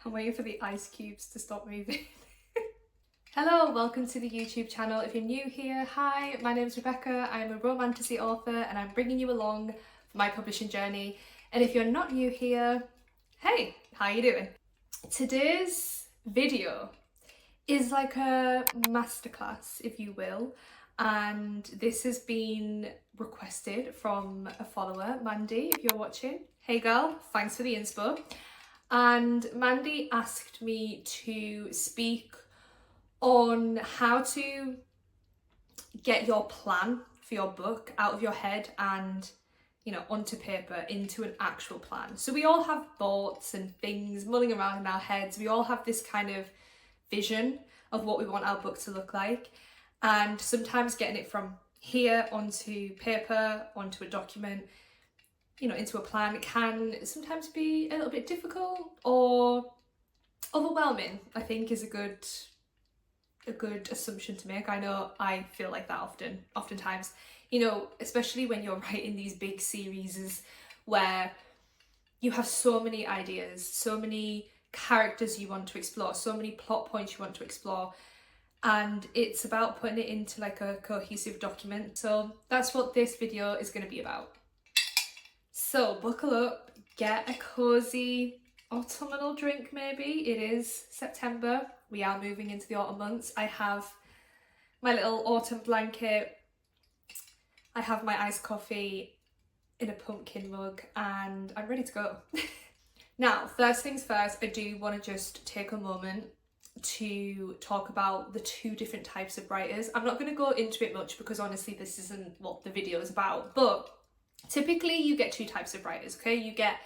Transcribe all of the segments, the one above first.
I'm waiting for the ice cubes to stop moving. Hello, welcome to the YouTube channel. If you're new here, hi, my name is Rebecca. I'm a romantasy author and I'm bringing you along for my publishing journey. And if you're not new here, hey, how you doing? Today's video is like a masterclass, if you will. And this has been requested from a follower, Mandy, if you're watching. Hey girl, thanks for the inspo. And Mandy asked me to speak on how to get your plan for your book out of your head and, you know, onto paper into an actual plan. So we all have thoughts and things mulling around in our heads. We all have this kind of vision of what we want our book to look like. And sometimes getting it from here onto paper, onto a document, you know, into a plan can sometimes be a little bit difficult or overwhelming, I think is a good assumption to make. I know I feel like that oftentimes, you know, especially when you're writing these big series where you have so many ideas, so many characters you want to explore, so many plot points you want to explore, and it's about putting it into like a cohesive document. So that's what this video is going to be about. So buckle up, get a cozy autumnal drink maybe. It is September, we are moving into the autumn months. I have my little autumn blanket, I have my iced coffee in a pumpkin mug, and I'm ready to go. Now, first things first, I do want to just take a moment to talk about the two different types of writers. I'm not going to go into it much because honestly this isn't what the video is about, but typically you get two types of writers, okay? You get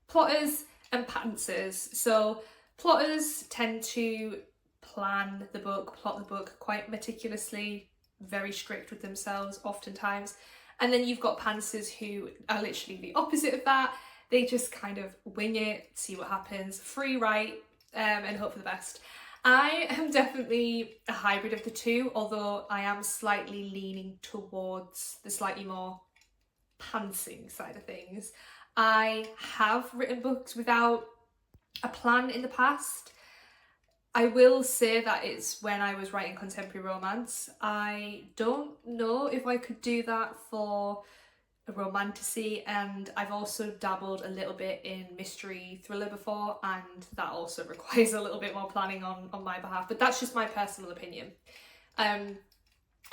plotters and pantsers. So plotters tend to plan the book, plot the book quite meticulously, very strict with themselves oftentimes. And then you've got pantsers who are literally the opposite of that. They just kind of wing it, see what happens, free write, and hope for the best. I am definitely a hybrid of the two, although I am slightly leaning towards the slightly more pantsing side of things. I have written books without a plan in the past. I will say that it's when I was writing contemporary romance. I don't know if I could do that for a romantasy, and I've also dabbled a little bit in mystery thriller before, and that also requires a little bit more planning on my behalf, but that's just my personal opinion.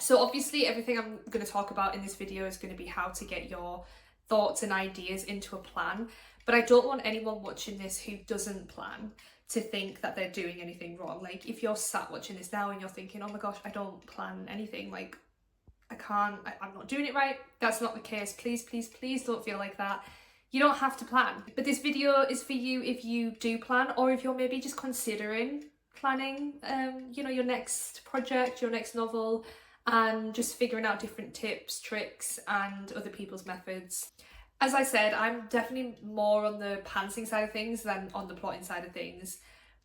So obviously everything I'm going to talk about in this video is going to be how to get your thoughts and ideas into a plan, but I don't want anyone watching this who doesn't plan to think that they're doing anything wrong. Like if you're sat watching this now and you're thinking, oh my gosh, I don't plan anything, like I'm not doing it right. That's not the case. Please, please, please don't feel like that. You don't have to plan. But this video is for you if you do plan, or if you're maybe just considering planning, you know, your next project, your next novel, and just figuring out different tips, tricks, and other people's methods. As I said, I'm definitely more on the pantsing side of things than on the plotting side of things,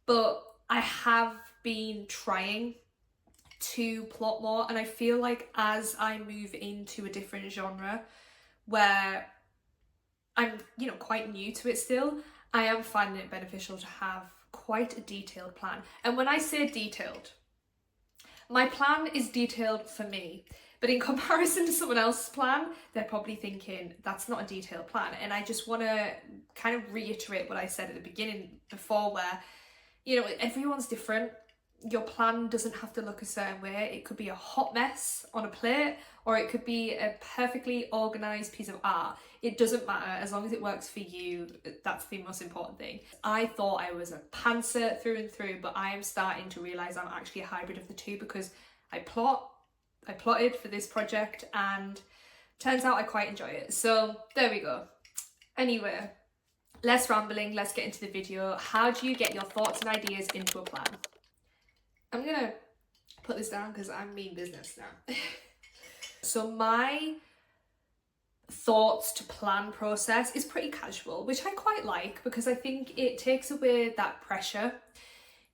but I have been trying to plot more, and I feel like as I move into a different genre where I'm, you know, quite new to it still, I am finding it beneficial to have quite a detailed plan. And when I say detailed, my plan is detailed for me, but in comparison to someone else's plan, they're probably thinking that's not a detailed plan. And I just want to kind of reiterate what I said at the beginning before, where, you know, everyone's different. Your plan doesn't have to look a certain way. It could be a hot mess on a plate, or it could be a perfectly organised piece of art. It doesn't matter, as long as it works for you. That's the most important thing. I thought I was a pantser through and through, but I am starting to realise I'm actually a hybrid of the two, because I plotted for this project, and turns out I quite enjoy it. So there we go. Anyway, less rambling, let's get into the video. How do you get your thoughts and ideas into a plan? I'm gonna put this down because I'm mean business now. So my thoughts to plan process is pretty casual, which I quite like because I think it takes away that pressure.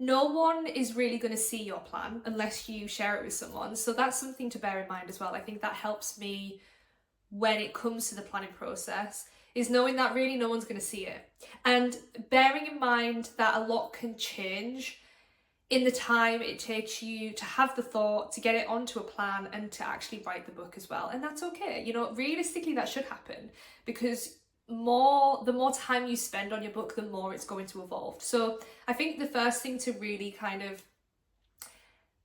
No one is really going to see your plan unless you share it with someone. So that's something to bear in mind as well. I think that helps me when it comes to the planning process. is knowing that really no one's going to see it. And bearing in mind that a lot can change in the time it takes you to have the thought, to get it onto a plan, and to actually write the book as well. And that's okay. You know, realistically, that should happen, because the more time you spend on your book, the more it's going to evolve. So I think the first thing to really kind of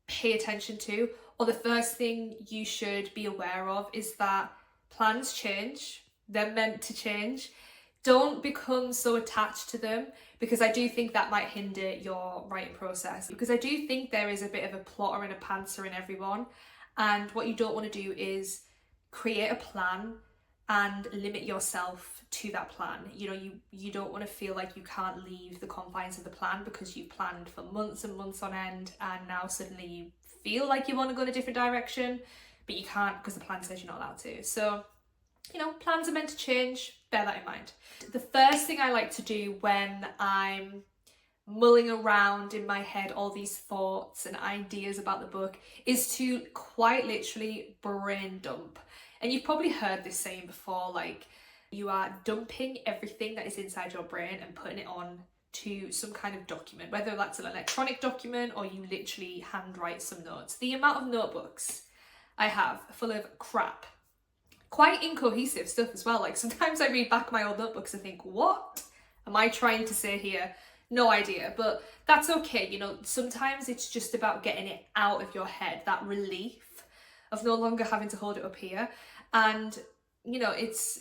pay attention to, or the first thing you should be aware of, is that plans change. They're meant to change. Don't become so attached to them, because I do think that might hinder your writing process, because I do think there is a bit of a plotter and a pantser in everyone, and what you don't want to do is create a plan and limit yourself to that plan. You know, you don't want to feel like you can't leave the confines of the plan because you planned for months and months on end, and now suddenly you feel like you want to go in a different direction, but you can't because the plan says you're not allowed to. So, you know, plans are meant to change, bear that in mind. The first thing I like to do when I'm mulling around in my head all these thoughts and ideas about the book is to quite literally brain dump. And you've probably heard this saying before, like, you are dumping everything that is inside your brain and putting it on to some kind of document, whether that's an electronic document or you literally handwrite some notes. The amount of notebooks I have full of crap, quite incohesive stuff as well. Like, sometimes I read back my old notebooks and think, what am I trying to say here? No idea, but that's okay. You know, sometimes it's just about getting it out of your head, that relief of no longer having to hold it up here. And, you know, it's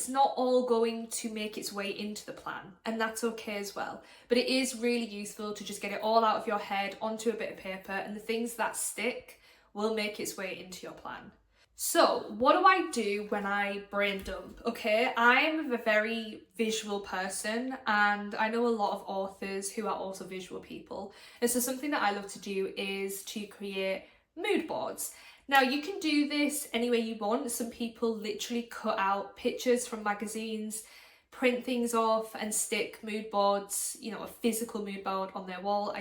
not all going to make its way into the plan, and that's okay as well. But it is really useful to just get it all out of your head onto a bit of paper, and the things that stick will make its way into your plan. So what do I do when I brain dump? Okay, I'm a very visual person, and I know a lot of authors who are also visual people. And so something that I love to do is to create mood boards. Now, you can do this any way you want. Some people literally cut out pictures from magazines, print things off and stick mood boards, you know, a physical mood board on their wall.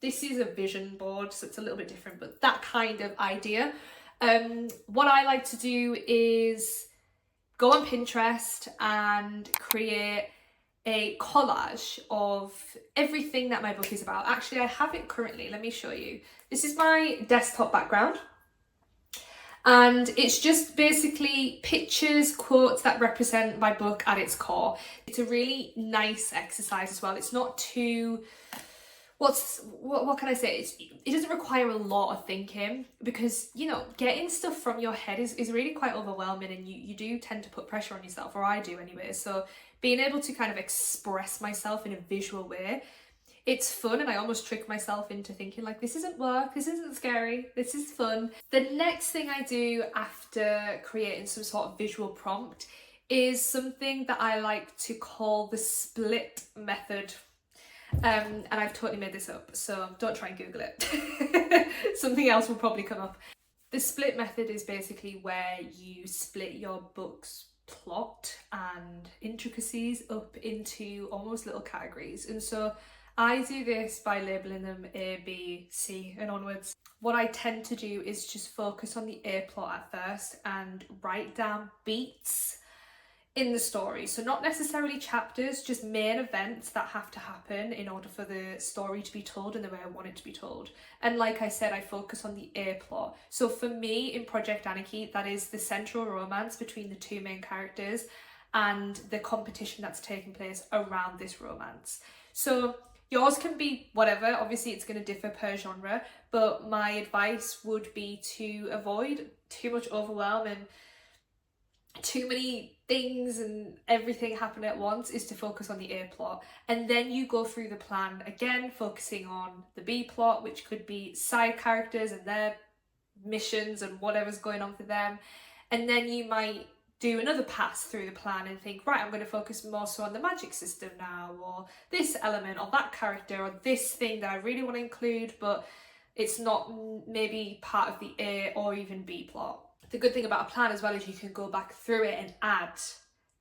This is a vision board, so it's a little bit different, but that kind of idea. What I like to do is go on Pinterest and create a collage of everything that my book is about. Actually, I have it currently. Let me show you. This is my desktop background. And it's just basically pictures, quotes that represent my book at its core. It's a really nice exercise as well. It's not too, what can I say? It doesn't require a lot of thinking, because, you know, getting stuff from your head is really quite overwhelming, and you do tend to put pressure on yourself, or I do anyway. So being able to kind of express myself in a visual way, it's fun, and I almost trick myself into thinking, like, this isn't work, this isn't scary, this is fun. The next thing I do after creating some sort of visual prompt is something that I like to call the split method. And I've totally made this up, so don't try and Google it. Something else will probably come up. The split method is basically where you split your book's plot and intricacies up into almost little categories. And so I do this by labelling them A, B, C and onwards. What I tend to do is just focus on the A plot at first and write down beats in the story. So not necessarily chapters, just main events that have to happen in order for the story to be told in the way I want it to be told. And like I said, I focus on the A plot. So for me in Project Anarchy, that is the central romance between the two main characters and the competition that's taking place around this romance. So yours can be whatever, obviously it's going to differ per genre, but my advice would be to avoid too much overwhelm and too many things and everything happening at once, is to focus on the A plot. And then you go through the plan again, focusing on the B plot, which could be side characters and their missions and whatever's going on for them. And then you might do another pass through the plan and think, right, I'm going to focus more so on the magic system now, or this element, or that character, or this thing that I really want to include, but it's not maybe part of the A or even B plot. The good thing about a plan as well is you can go back through it and add,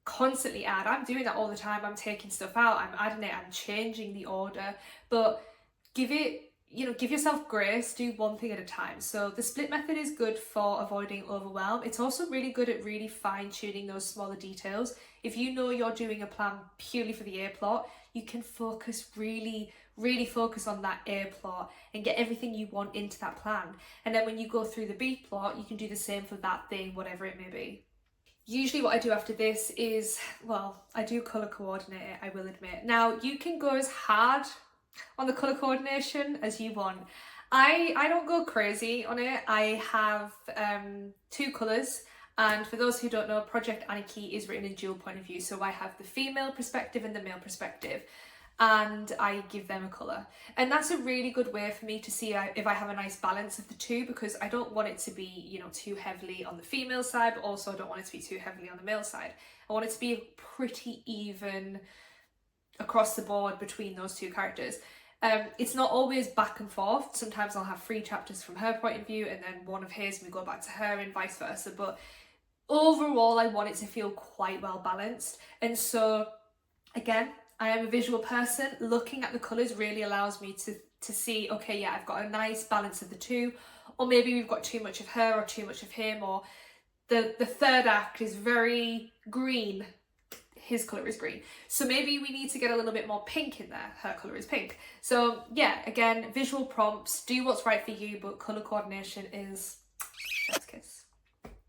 constantly add. I'm doing that all the time. I'm taking stuff out, I'm adding it, I'm changing the order, but give it give yourself grace, do one thing at a time. So the split method is good for avoiding overwhelm. It's also really good at really fine-tuning those smaller details. If you know you're doing a plan purely for the A plot, you can really focus on that A plot and get everything you want into that plan. And then when you go through the B plot, you can do the same for that thing, whatever it may be. Usually what I do after this is, well, I do colour coordinate it, I will admit. Now, you can go as hard on the colour coordination as you want. I don't go crazy on it. I have 2 colours, and for those who don't know, Project Anarchy is written in dual point of view, so I have the female perspective and the male perspective, and I give them a colour. And that's a really good way for me to see if I have a nice balance of the two, because I don't want it to be, too heavily on the female side, but also I don't want it to be too heavily on the male side. I want it to be pretty even across the board between those 2 characters. It's not always back and forth. Sometimes I'll have 3 chapters from her point of view and then 1 of his and we go back to her and vice versa. But overall, I want it to feel quite well balanced. And so, again, I am a visual person. Looking at the colours really allows me to see, okay, yeah, I've got a nice balance of the 2, or maybe we've got too much of her or too much of him, or the third act is very green. His colour is green. So maybe we need to get a little bit more pink in there. Her colour is pink. So yeah, again, visual prompts, do what's right for you, but colour coordination is chef's kiss.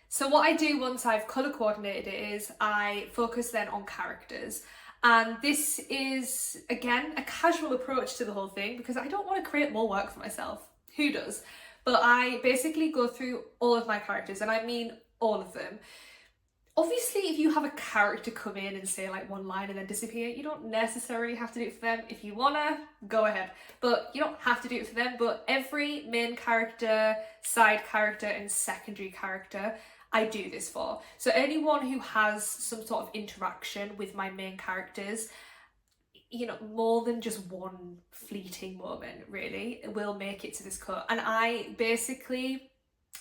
So what I do once I've colour coordinated it is I focus then on characters. And this is, again, a casual approach to the whole thing because I don't want to create more work for myself. Who does? But I basically go through all of my characters, and I mean all of them. Obviously, if you have a character come in and say like one line and then disappear, you don't necessarily have to do it for them. If you wanna, go ahead. But you don't have to do it for them. But every main character, side character, and secondary character, I do this for. So anyone who has some sort of interaction with my main characters, more than just one fleeting moment, really, will make it to this cut. And I basically,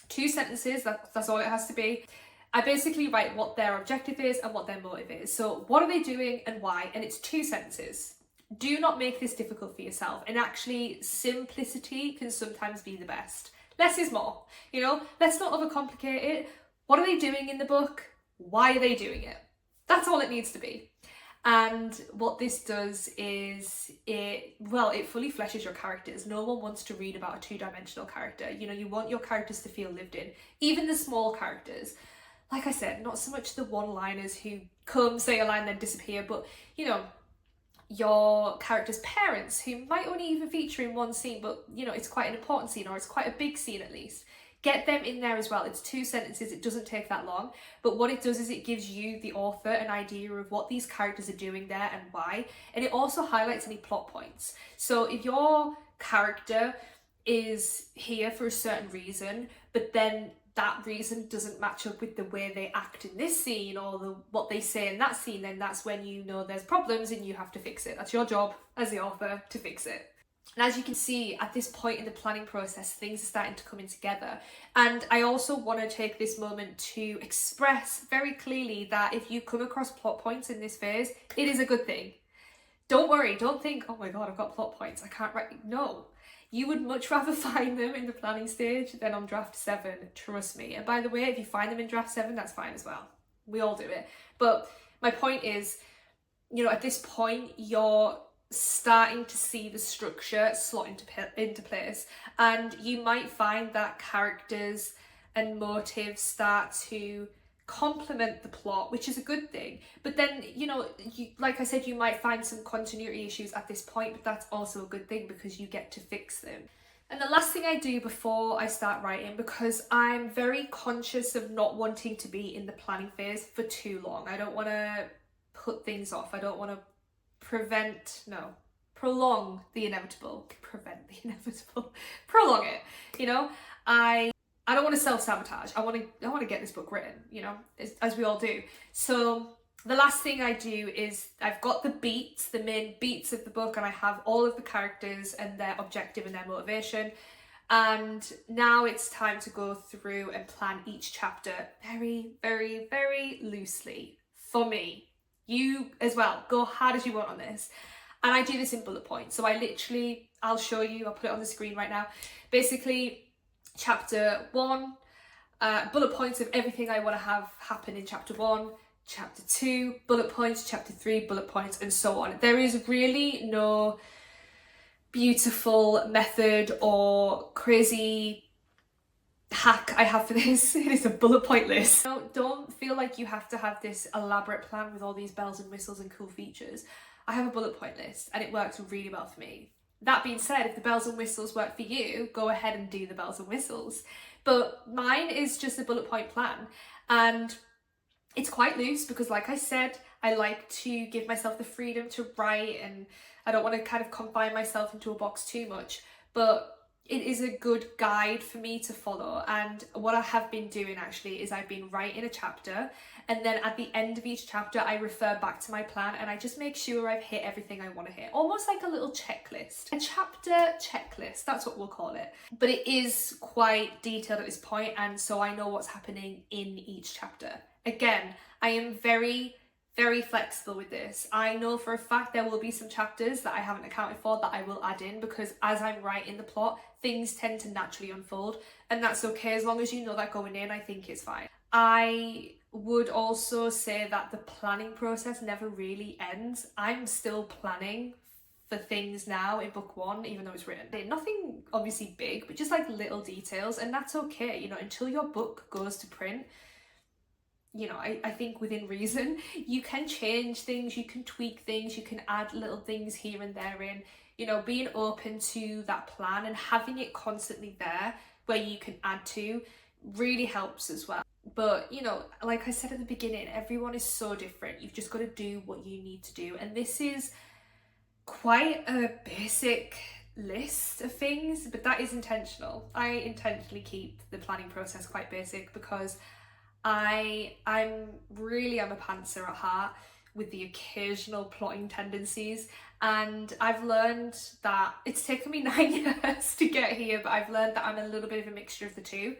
2 sentences, that's all it has to be. I basically write what their objective is and what their motive is. So what are they doing and why? And it's 2 sentences. Do not make this difficult for yourself. And actually, simplicity can sometimes be the best. Less is more, Let's not overcomplicate it. What are they doing in the book? Why are they doing it? That's all it needs to be. And what this does is it fully fleshes your characters. No one wants to read about a 2-dimensional character. You want your characters to feel lived in. Even the small characters. Like I said, not so much the one-liners who come, say a line, then disappear, but, your character's parents who might only even feature in one scene, but, it's quite an important scene, or it's quite a big scene at least. Get them in there as well. It's 2 sentences, it doesn't take that long, but what it does is it gives you, the author, an idea of what these characters are doing there and why, and it also highlights any plot points. So if your character is here for a certain reason, but then that reason doesn't match up with the way they act in this scene or what they say in that scene, then that's when there's problems and you have to fix it. That's your job as the author to fix it. And as you can see, at this point in the planning process, things are starting to come in together. And I also want to take this moment to express very clearly that if you come across plot points in this phase, it is a good thing. Don't worry, don't think, oh my God, I've got plot points, I can't write. No. You would much rather find them in the planning stage than on draft 7, trust me. And by the way, if you find them in draft 7, that's fine as well. We all do it. But my point is, at this point, you're starting to see the structure slot into place. And you might find that characters and motives start to complement the plot, which is a good thing. But then, like I said, you might find some continuity issues at this point, but that's also a good thing because you get to fix them. And the last thing I do before I start writing, because I'm very conscious of not wanting to be in the planning phase for too long. I don't want to put things off. I don't want to prolong the inevitable. Prolong it, I don't want to self-sabotage. I want to get this book written, as we all do. So the last thing I do is I've got the main beats of the book, and I have all of the characters and their objective and their motivation. And now it's time to go through and plan each chapter very, very, very loosely for me. You as well, go hard as you want on this. And I do this in bullet points. So I'll show you, I'll put it on the screen right now. Basically, chapter 1, bullet points of everything I want to have happen in chapter 1, chapter 2, bullet points, chapter 3, bullet points, and so on. There is really no beautiful method or crazy hack I have for this. It is a bullet point list. Don't feel like you have to have this elaborate plan with all these bells and whistles and cool features. I have a bullet point list and it works really well for me. That being said, if the bells and whistles work for you, go ahead and do the bells and whistles. But mine is just a bullet point plan, and it's quite loose because, like I said, I like to give myself the freedom to write, and I don't want to kind of confine myself into a box too much, but it is a good guide for me to follow. And what I have been doing actually is I've been writing a chapter, and then at the end of each chapter I refer back to my plan and I just make sure I've hit everything I want to hit. Almost like a little checklist. A chapter checklist, that's what we'll call it. But it is quite detailed at this point, and so I know what's happening in each chapter. Again, I am very flexible with this. I know for a fact there will be some chapters that I haven't accounted for that I will add in, because as I'm writing the plot, things tend to naturally unfold, and that's okay. As long as you know that going in, I think it's fine. I would also say that the planning process never really ends. I'm still planning for things now in book 1, even though it's written. Nothing obviously big, but just like little details, and that's okay, you know, until your book goes to print. You know, I think within reason, you can change things, you can tweak things, you can add little things here and there in, you know, being open to that plan and having it constantly there where you can add to really helps as well. But, you know, like I said at the beginning, everyone is so different. You've just got to do what you need to do. And this is quite a basic list of things, but that is intentional. I intentionally keep the planning process quite basic because I'm a pantser at heart with the occasional plotting tendencies, and I've learned that it's taken me 9 years to get here, but I've learned that I'm a little bit of a mixture of the two.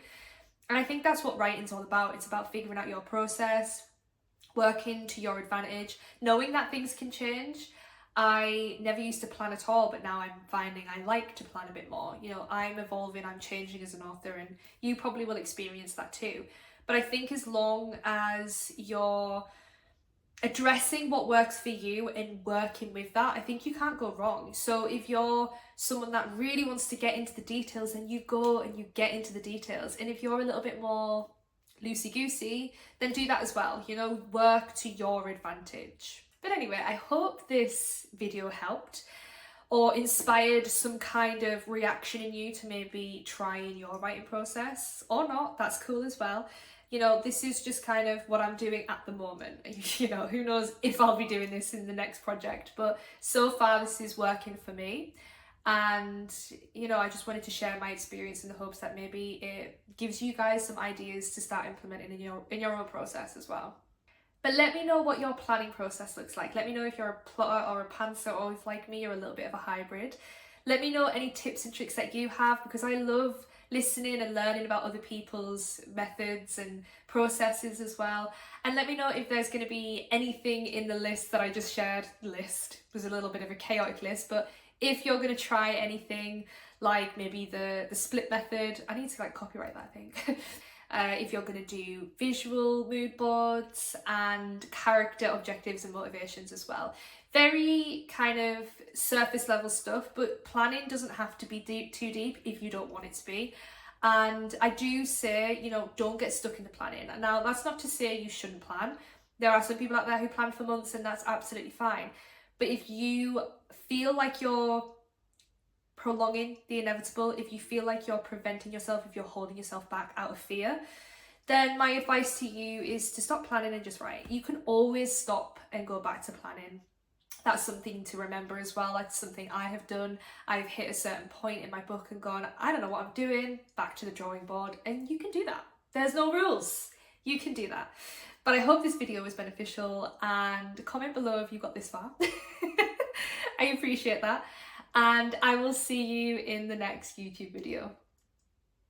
And I think that's what writing's all about. It's about figuring out your process, working to your advantage, knowing that things can change. I never used to plan at all, but now I'm finding I like to plan a bit more. You know, I'm evolving, I'm changing as an author, and you probably will experience that too. But I think as long as you're addressing what works for you and working with that, I think you can't go wrong. So if you're someone that really wants to get into the details, then you go and you get into the details. And if you're a little bit more loosey-goosey, then do that as well. You know, work to your advantage. But anyway, I hope this video helped or inspired some kind of reaction in you to maybe try in your writing process, or not, that's cool as well. You know, this is just kind of what I'm doing at the moment. You know, who knows if I'll be doing this in the next project, but so far this is working for me. And, you know, I just wanted to share my experience in the hopes that maybe it gives you guys some ideas to start implementing in your own process as well. But let me know what your planning process looks like. Let me know if you're a plotter or a pantser, or if, like me, you're a little bit of a hybrid. Let me know any tips and tricks that you have, because I love listening and learning about other people's methods and processes as well. And let me know if there's going to be anything in the list that I just shared. The list was a little bit of a chaotic list, but if you're going to try anything like maybe the split method, I need to like copyright that, I think. If you're going to do visual mood boards and character objectives and motivations as well. Very kind of surface level stuff, but planning doesn't have to be too deep if you don't want it to be. And I do say, you know, don't get stuck in the planning. Now, that's not to say you shouldn't plan. There are some people out there who plan for months, and that's absolutely fine. But if you feel like you're prolonging the inevitable, if you feel like you're preventing yourself, if you're holding yourself back out of fear, then my advice to you is to stop planning and just write. You can always stop and go back to planning. That's something to remember as well. That's something I have done. I've hit a certain point in my book and gone, I don't know what I'm doing, back to the drawing board, and you can do that. There's no rules. You can do that. But I hope this video was beneficial, and comment below if you got this far. I appreciate that. And I will see you in the next YouTube video.